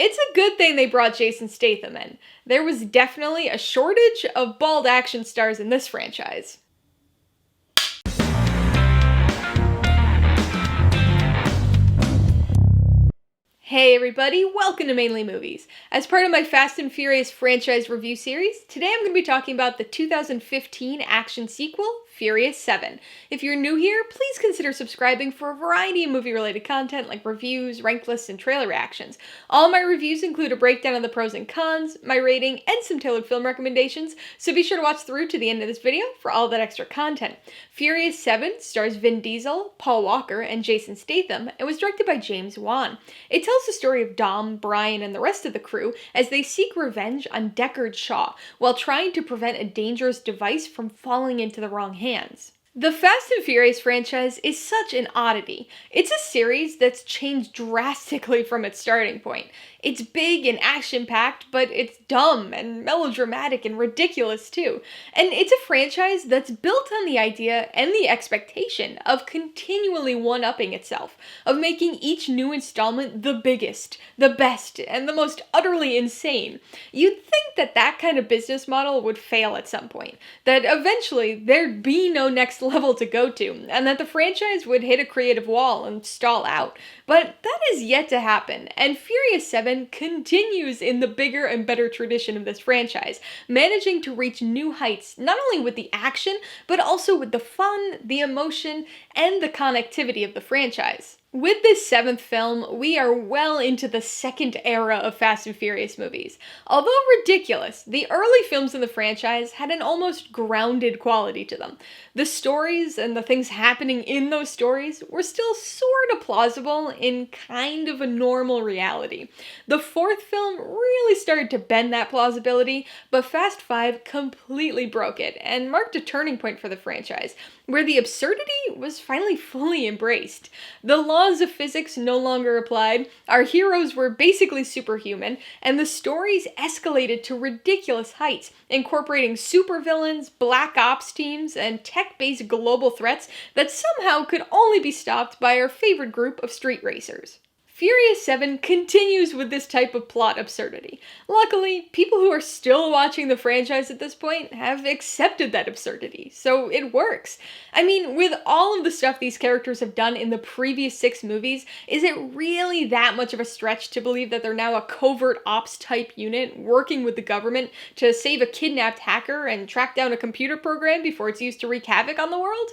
It's a good thing they brought Jason Statham in. There was definitely a shortage of bald action stars in this franchise. Hey everybody, welcome to Mainely Movies. As part of my Fast and Furious franchise review series, today I'm going to be talking about the 2015 action sequel, Furious 7. If you're new here, please consider subscribing for a variety of movie-related content like reviews, rank lists, and trailer reactions. All my reviews include a breakdown of the pros and cons, my rating, and some tailored film recommendations, so be sure to watch through to the end of this video for all that extra content. Furious 7 stars Vin Diesel, Paul Walker, and Jason Statham, and was directed by James Wan. It tells the story of Dom, Brian, and the rest of the crew as they seek revenge on Deckard Shaw while trying to prevent a dangerous device from falling into the wrong hands. The Fast and Furious franchise is such an oddity. It's a series that's changed drastically from its starting point. It's big and action-packed, but it's dumb and melodramatic and ridiculous too. And it's a franchise that's built on the idea and the expectation of continually one-upping itself, of making each new installment the biggest, the best, and the most utterly insane. You'd think that that kind of business model would fail at some point, that eventually there'd be no next level to go to, and that the franchise would hit a creative wall and stall out. But that is yet to happen, and Furious 7 continues in the bigger and better tradition of this franchise, managing to reach new heights not only with the action, but also with the fun, the emotion, and the connectivity of the franchise. With this seventh film, we are well into the second era of Fast and Furious movies. Although ridiculous, the early films in the franchise had an almost grounded quality to them. The stories and the things happening in those stories were still sort of plausible in kind of a normal reality. The fourth film really started to bend that plausibility, but Fast 5 completely broke it and marked a turning point for the franchise, where the absurdity was finally fully embraced. The laws of physics no longer applied, our heroes were basically superhuman, and the stories escalated to ridiculous heights, incorporating supervillains, black ops teams, and tech-based global threats that somehow could only be stopped by our favorite group of street racers. Furious 7 continues with this type of plot absurdity. Luckily, people who are still watching the franchise at this point have accepted that absurdity, so it works. I mean, with all of the stuff these characters have done in the previous 6 movies, is it really that much of a stretch to believe that they're now a covert ops type unit working with the government to save a kidnapped hacker and track down a computer program before it's used to wreak havoc on the world?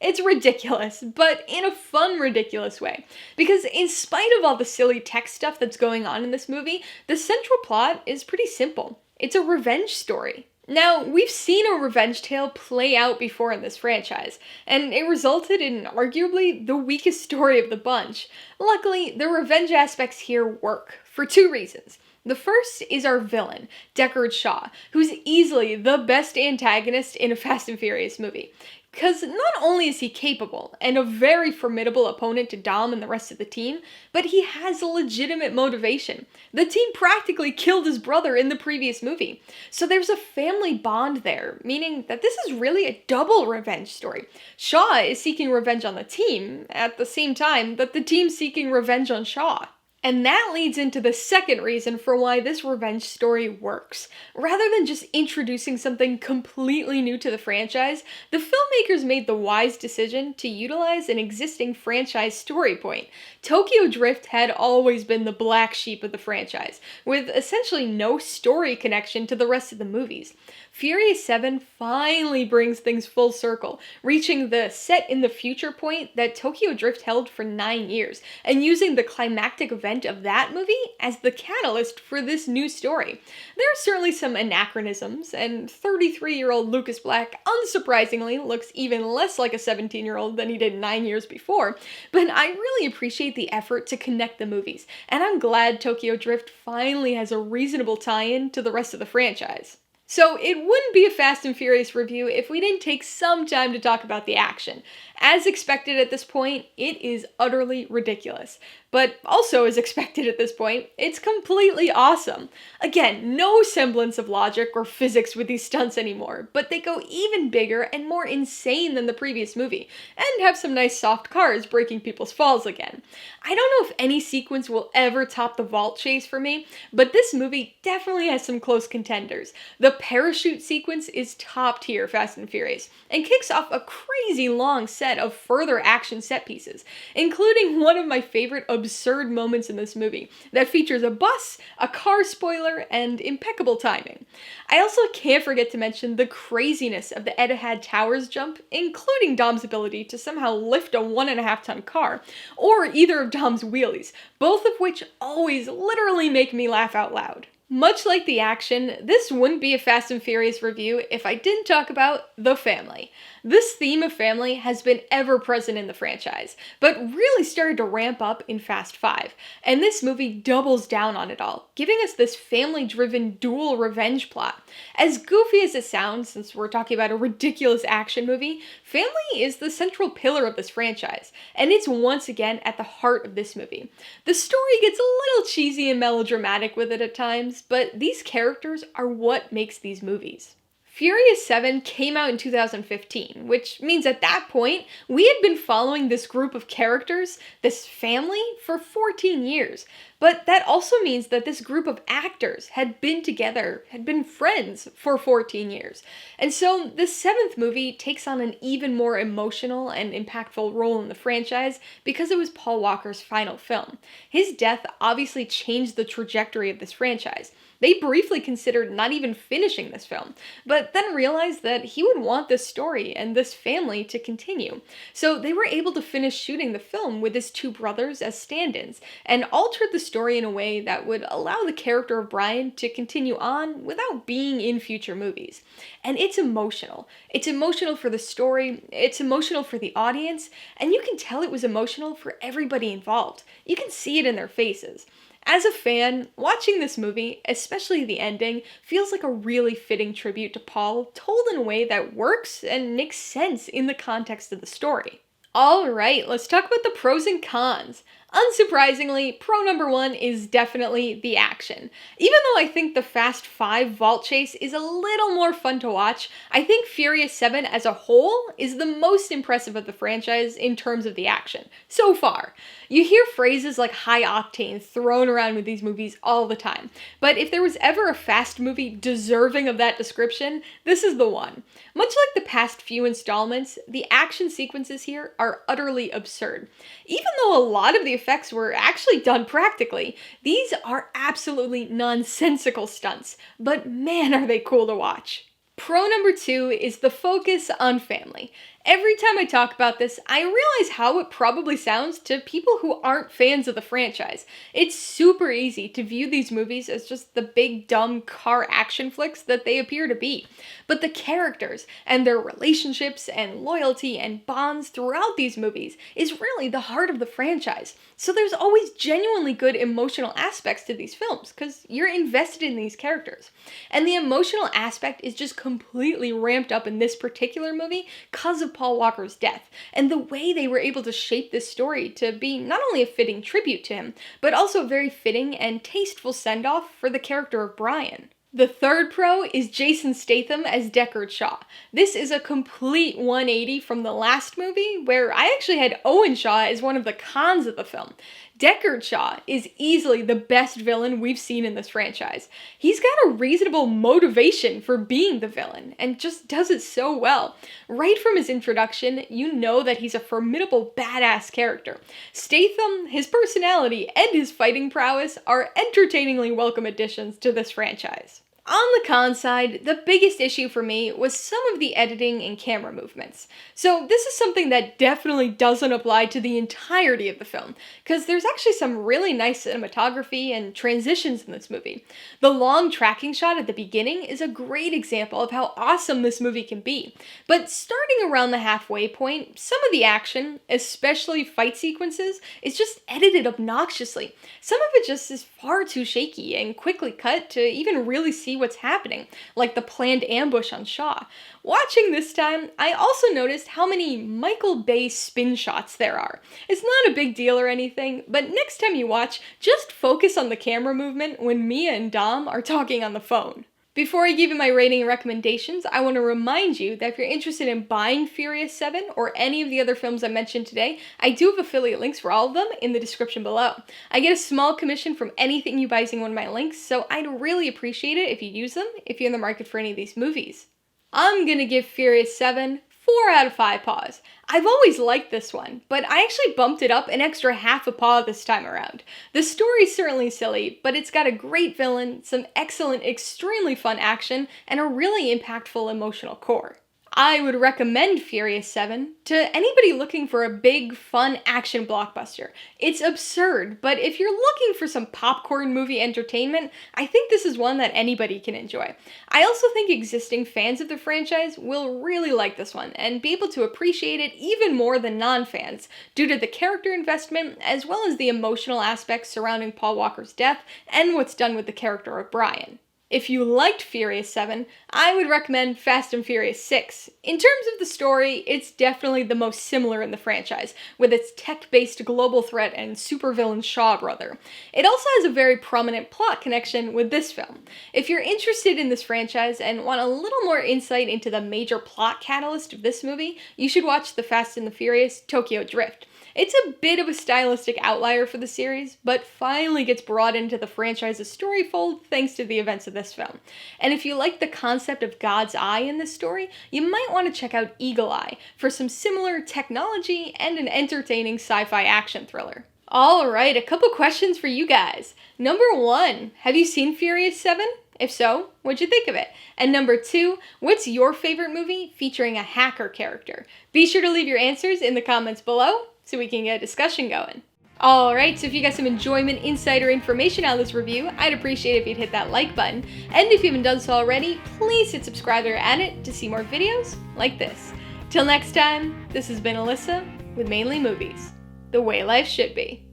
It's ridiculous, but in a fun, ridiculous way. Because in spite of all the silly tech stuff that's going on in this movie, the central plot is pretty simple. It's a revenge story. Now, we've seen a revenge tale play out before in this franchise, and it resulted in arguably the weakest story of the bunch. Luckily, the revenge aspects here work, for 2 reasons. The first is our villain, Deckard Shaw, who's easily the best antagonist in a Fast and Furious movie. Because not only is he capable and a very formidable opponent to Dom and the rest of the team, but he has a legitimate motivation. The team practically killed his brother in the previous movie. So there's a family bond there, meaning that this is really a double revenge story. Shaw is seeking revenge on the team at the same time that the team's seeking revenge on Shaw. And that leads into the second reason for why this revenge story works. Rather than just introducing something completely new to the franchise, the filmmakers made the wise decision to utilize an existing franchise story point. Tokyo Drift had always been the black sheep of the franchise, with essentially no story connection to the rest of the movies. Furious 7 finally brings things full circle, reaching the set in the future point that Tokyo Drift held for 9 years, and using the climactic event of that movie as the catalyst for this new story. There are certainly some anachronisms, and 33-year-old Lucas Black unsurprisingly looks even less like a 17-year-old than he did 9 years before, but I really appreciate the effort to connect the movies, and I'm glad Tokyo Drift finally has a reasonable tie-in to the rest of the franchise. So it wouldn't be a Fast and Furious review if we didn't take some time to talk about the action. As expected at this point, it is utterly ridiculous. but also as expected at this point, it's completely awesome. Again, no semblance of logic or physics with these stunts anymore, but they go even bigger and more insane than the previous movie, and have some nice soft cars breaking people's falls again. I don't know if any sequence will ever top the vault chase for me, but this movie definitely has some close contenders. The parachute sequence is top tier Fast and Furious, and kicks off a crazy long set of further action set pieces, including one of my favorite absurd moments in this movie that features a bus, a car spoiler, and impeccable timing. I also can't forget to mention the craziness of the Etihad Towers jump, including Dom's ability to somehow lift a 1.5-ton car, or either of Dom's wheelies, both of which always literally make me laugh out loud. Much like the action, this wouldn't be a Fast and Furious review if I didn't talk about the family. This theme of family has been ever present in the franchise, but really started to ramp up in Fast 5, and this movie doubles down on it all, giving us this family-driven dual revenge plot. As goofy as it sounds, since we're talking about a ridiculous action movie, family is the central pillar of this franchise, and it's once again at the heart of this movie. The story gets a little cheesy and melodramatic with it at times, but these characters are what makes these movies. Furious 7 came out in 2015, which means at that point, we had been following this group of characters, this family, for 14 years. But that also means that this group of actors had been together, had been friends for 14 years. And so the 7th movie takes on an even more emotional and impactful role in the franchise because it was Paul Walker's final film. His death obviously changed the trajectory of this franchise. They briefly considered not even finishing this film, but then realized that he would want this story and this family to continue. So they were able to finish shooting the film with his two brothers as stand-ins, and altered the story in a way that would allow the character of Brian to continue on without being in future movies. And it's emotional. It's emotional for the story, it's emotional for the audience, and you can tell it was emotional for everybody involved. You can see it in their faces. As a fan, watching this movie, especially the ending, feels like a really fitting tribute to Paul, told in a way that works and makes sense in the context of the story. Alright, let's talk about the pros and cons. Unsurprisingly, pro number 1 is definitely the action. Even though I think the Fast 5 vault chase is a little more fun to watch, I think Furious 7 as a whole is the most impressive of the franchise in terms of the action, so far. You hear phrases like high octane thrown around with these movies all the time, but if there was ever a Fast movie deserving of that description, this is the one. Much like the past few installments, the action sequences here are utterly absurd. Even though a lot of the effects were actually done practically, these are absolutely nonsensical stunts, but man are they cool to watch. Pro number 2 is the focus on family. Every time I talk about this, I realize how it probably sounds to people who aren't fans of the franchise. It's super easy to view these movies as just the big dumb car action flicks that they appear to be. But the characters and their relationships and loyalty and bonds throughout these movies is really the heart of the franchise. So there's always genuinely good emotional aspects to these films because you're invested in these characters. And the emotional aspect is just completely ramped up in this particular movie because of Paul Walker's death, and the way they were able to shape this story to be not only a fitting tribute to him, but also a very fitting and tasteful send-off for the character of Brian. The third pro is Jason Statham as Deckard Shaw. This is a complete 180 from the last movie, where I actually had Owen Shaw as one of the cons of the film. Deckard Shaw is easily the best villain we've seen in this franchise. He's got a reasonable motivation for being the villain, and just does it so well. Right from his introduction, you know that he's a formidable badass character. Statham, his personality, and his fighting prowess are entertainingly welcome additions to this franchise. On the con side, the biggest issue for me was some of the editing and camera movements. So this is something that definitely doesn't apply to the entirety of the film, because there's actually some really nice cinematography and transitions in this movie. The long tracking shot at the beginning is a great example of how awesome this movie can be. But starting around the halfway point, some of the action, especially fight sequences, is just edited obnoxiously. Some of it just is far too shaky and quickly cut to even really see see what's happening, like the planned ambush on Shaw. Watching this time, I also noticed how many Michael Bay spin shots there are. It's not a big deal or anything, but next time you watch, just focus on the camera movement when Mia and Dom are talking on the phone. Before I give you my rating and recommendations, I want to remind you that if you're interested in buying Furious 7 or any of the other films I mentioned today, I do have affiliate links for all of them in the description below. I get a small commission from anything you buy using one of my links, so I'd really appreciate it if you use them if you're in the market for any of these movies. I'm gonna give Furious 7 4 out of 5 paws. I've always liked this one, but I actually bumped it up an extra half a paw this time around. The story's certainly silly, but it's got a great villain, some excellent, extremely fun action, and a really impactful emotional core. I would recommend Furious 7 to anybody looking for a big, fun action blockbuster. It's absurd, but if you're looking for some popcorn movie entertainment, I think this is one that anybody can enjoy. I also think existing fans of the franchise will really like this one and be able to appreciate it even more than non-fans due to the character investment as well as the emotional aspects surrounding Paul Walker's death and what's done with the character of Brian. If you liked Furious 7, I would recommend Fast and Furious 6. In terms of the story, it's definitely the most similar in the franchise, with its tech-based global threat and supervillain Shaw brother. It also has a very prominent plot connection with this film. If you're interested in this franchise and want a little more insight into the major plot catalyst of this movie, you should watch The Fast and the Furious Tokyo Drift. It's a bit of a stylistic outlier for the series, but finally gets brought into the franchise's story fold thanks to the events of this film. And if you like the concept of God's eye in this story, you might want to check out Eagle Eye for some similar technology and an entertaining sci-fi action thriller. Alright, a couple questions for you guys. Number 1, have you seen Furious 7? If so, what'd you think of it? And number 2, what's your favorite movie featuring a hacker character? Be sure to leave your answers in the comments below so we can get a discussion going. Alright, so if you got some enjoyment, insider information out of this review, I'd appreciate it if you'd hit that like button. And if you haven't done so already, please hit subscribe or add it to see more videos like this. Till next time, this has been Alyssa with Mainly Movies, the way life should be.